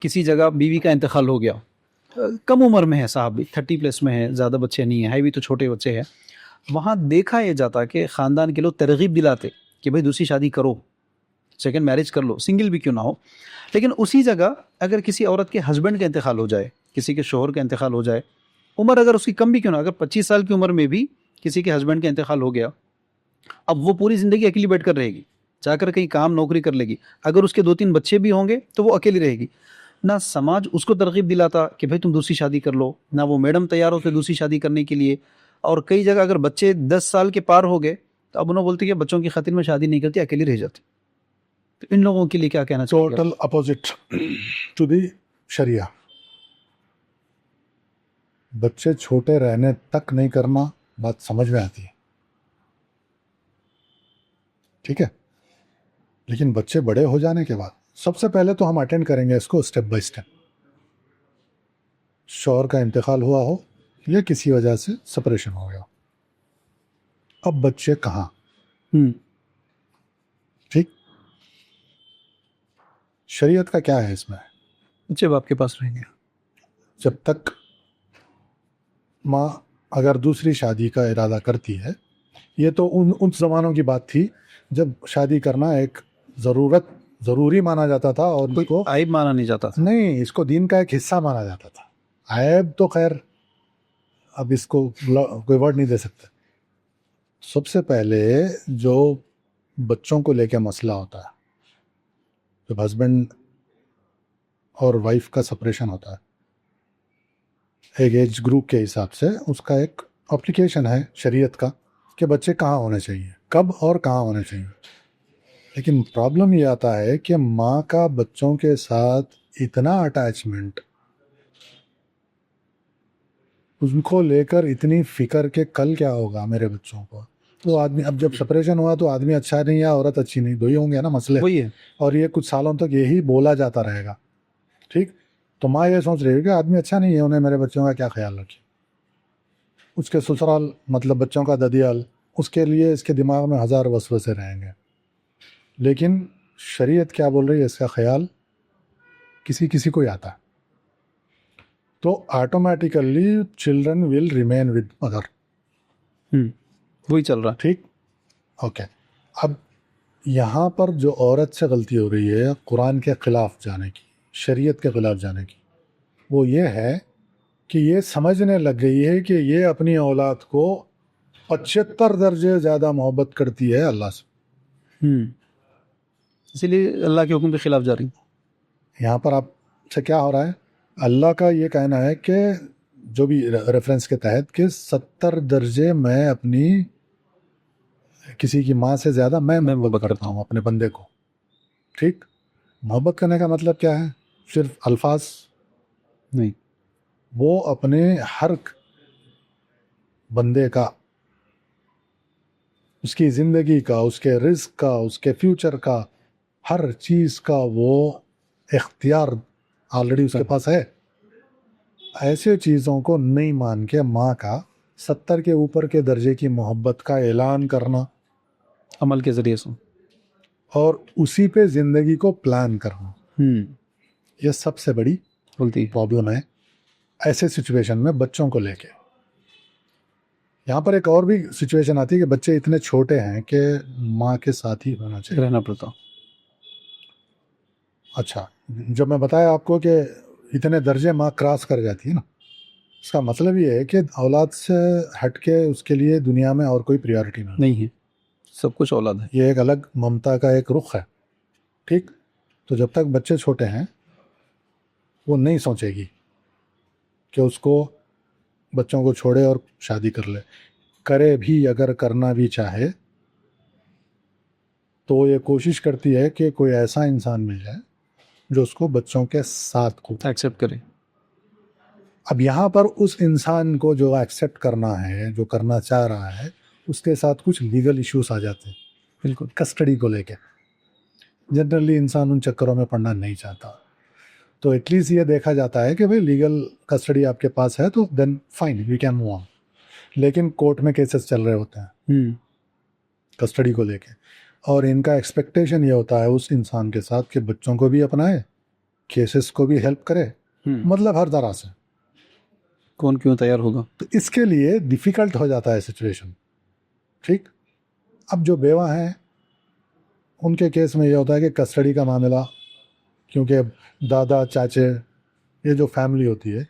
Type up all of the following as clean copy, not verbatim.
किसी जगह बीवी का इंतकाल हो गया, कम उम्र में है साहब भी, 30+ में है, ज़्यादा बच्चे नहीं है भी तो छोटे बच्चे हैं, वहाँ देखा ये जाता कि ख़ानदान के लोग तरगीब दिलाते कि भाई दूसरी शादी करो, सेकंड मैरिज कर लो, सिंगल भी क्यों ना हो। लेकिन उसी जगह अगर किसी औरत के हस्बैंड का इंतकाल हो जाए, किसी के शोहर का इंतकाल हो जाए, उम्र अगर उसकी कम भी क्यों ना, अगर 25 साल की उम्र में भी किसी के हस्बैंड का इंतकाल हो गया, अब वो पूरी ज़िंदगी अकेली बैठ कर रहेगी, जाकर कहीं काम नौकरी कर लेगी। अगर उसके 2-3 बच्चे भी होंगे तो वो अकेली रहेगी। ना समाज उसको तरगीब दिलाता कि भाई तुम दूसरी शादी कर लो, ना वो मैडम तैयार होते दूसरी शादी करने के लिए। और कई जगह अगर बच्चे 10 साल के पार हो गए तो अब उन्होंने बोलते कि बच्चों की खातिर में शादी नहीं करती, अकेली रह जाती। तो इन लोगों के लिए क्या कहना चाहिए? टोटल अपोजिट टू दी शरिया। बच्चे छोटे रहने तक नहीं करना, बात समझ में आती है, ठीक है। लेकिन बच्चे बड़े हो जाने के बाद सबसे पहले तो हम अटेंड करेंगे इसको स्टेप बाय स्टेप। शौहर का इंतकाल हुआ हो या किसी वजह से सेपरेशन हो गया, अब बच्चे कहाँ, ठीक। शरीयत का क्या है इसमें? बच्चे बाप के पास रहेंगे जब तक माँ अगर दूसरी शादी का इरादा करती है, ये तो उन ज़मानों की बात थी जब शादी करना एक ज़रूरी माना जाता था और इसको आइब माना नहीं जाता था। नहीं, इसको दीन का एक हिस्सा माना जाता था। आयब तो खैर अब इसको कोई वर्ड नहीं दे सकते। सबसे पहले जो बच्चों को लेके मसला होता है, जब हस्बैंड और वाइफ का सेपरेशन होता है, एक एज ग्रुप के हिसाब से उसका एक एप्लीकेशन है शरीयत का कि बच्चे कहाँ होने चाहिए, कब और कहाँ होने चाहिए। लेकिन प्रॉब्लम ये आता है कि माँ का बच्चों के साथ इतना अटैचमेंट, उनको लेकर इतनी फिक्र के कल क्या होगा मेरे बच्चों को। तो आदमी, अब जब सेपरेशन हुआ तो आदमी अच्छा नहीं या औरत अच्छी नहीं, दो ही होंगे ना मसले। वही है। और ये कुछ सालों तक यही बोला जाता रहेगा, ठीक। तो माँ ये सोच रही है कि आदमी अच्छा नहीं है, उन्हें मेरे बच्चों का क्या ख्याल रखे। उसके ससुराल मतलब बच्चों का ददियाल, उसके लिए इसके दिमाग में 1000 वसवसे रहेंगे। लेकिन शरीयत क्या बोल रही है, इसका ख्याल किसी किसी को ही आता है, तो automatically children will remain with mother. वही चल रहा है, ठीक, ओके। अब यहाँ पर जो औरत से गलती हो रही है कुरान के ख़िलाफ़ जाने की, शरीयत के ख़िलाफ़ जाने की, वो ये है कि ये समझने लग गई है कि ये अपनी औलाद को 75 दर्जे ज़्यादा मोहब्बत करती है अल्लाह से। इसीलिए अल्लाह के हुक्म के खिलाफ जा रही। यहाँ पर आपसे क्या हो रहा है, अल्लाह का ये कहना है कि जो भी रेफरेंस के तहत कि 70 दर्जे मैं अपनी किसी की माँ से ज़्यादा मैं मोहब्बत करता हूँ अपने बंदे को, ठीक। मोहब्बत करने का मतलब क्या है, सिर्फ अल्फाज नहीं, वो अपने हर बंदे का, उसकी ज़िंदगी का, उसके रिस्क का, उसके फ्यूचर का, हर चीज़ का वो इख्तियार ऑलरेडी उसके पास है। ऐसे चीज़ों को नहीं मान के माँ का 70 के ऊपर के दर्जे की मोहब्बत का ऐलान करना अमल के ज़रिए से, और उसी पे ज़िंदगी को प्लान करना, ये सबसे बड़ी प्रॉब्लम है ऐसे सिचुएशन में बच्चों को लेके। यहाँ पर एक और भी सिचुएशन आती है कि बच्चे इतने छोटे हैं कि माँ के साथ ही होना चाहिए, रहना पड़ता। अच्छा, जब मैं बताया आपको कि इतने दर्जे माँ क्रॉस कर जाती है ना, इसका मतलब ये है कि औलाद से हट के उसके लिए दुनिया में और कोई प्रायोरिटी नहीं है, सब कुछ औलाद है। ये एक अलग ममता का एक रुख है, ठीक। तो जब तक बच्चे छोटे हैं वो नहीं सोचेगी कि उसको बच्चों को छोड़े और शादी कर ले। करे भी, अगर करना भी चाहे तो ये कोशिश करती है कि कोई ऐसा इंसान मिल जाए जो उसको बच्चों के साथ को एक्सेप्ट करे। अब यहाँ पर उस इंसान को जो एक्सेप्ट करना है, जो करना चाह रहा है, उसके साथ कुछ लीगल इश्यूज आ जाते हैं, बिल्कुल कस्टडी को लेके। जनरली इंसान उन चक्करों में पड़ना नहीं चाहता, तो एटलीस्ट ये देखा जाता है कि भाई लीगल कस्टडी आपके पास है तो then fine, we can move on. लेकिन कोर्ट में केसेस चल रहे होते हैं कस्टडी को लेके, और इनका एक्सपेक्टेशन ये होता है उस इंसान के साथ कि बच्चों को भी अपनाए केसेस को भी हेल्प करे, मतलब हर तरह से। कौन क्यों तैयार होगा? तो इसके लिए डिफ़िकल्ट हो जाता है सिचुएशन। ठीक, अब जो बेवा हैं उनके केस में ये होता है कि कस्टडी का मामला, क्योंकि दादा चाचे ये जो फैमिली होती है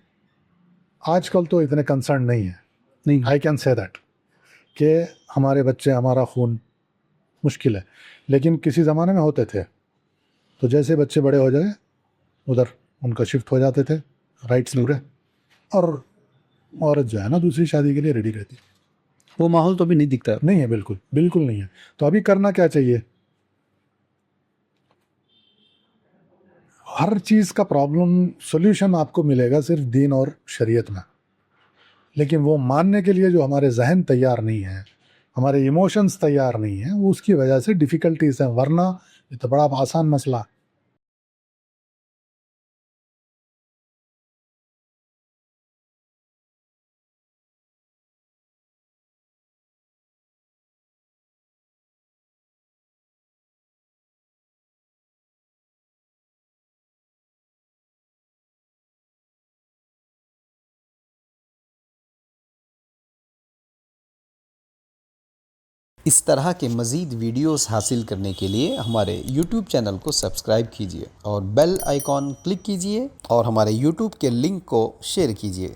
आजकल तो इतने कंसर्न नहीं है। नहीं, आई कैन से दैट कि हमारे बच्चे हमारा खून मुश्किल है, लेकिन किसी ज़माने में होते थे। तो जैसे बच्चे बड़े हो जाए उधर उनका शिफ्ट हो जाते थे, राइट्स पूरे, और औरत जो है ना दूसरी शादी के लिए रेडी रहती है। वो माहौल तो अभी नहीं दिखता है। नहीं है, बिल्कुल बिल्कुल नहीं है। तो अभी करना क्या चाहिए? हर चीज़ का प्रॉब्लम सॉल्यूशन आपको मिलेगा सिर्फ दीन और शरीयत में, लेकिन वो मानने के लिए जो हमारे जहन तैयार नहीं है, हमारे इमोशंस तैयार नहीं है, वो उसकी वजह से डिफ़िकल्टीज हैं, वरना ये तो बड़ा आसान मसला। इस तरह के मज़ीद वीडियोस हासिल करने के लिए हमारे YouTube चैनल को सब्सक्राइब कीजिए और बेल आइकॉन क्लिक कीजिए और हमारे YouTube के लिंक को शेयर कीजिए।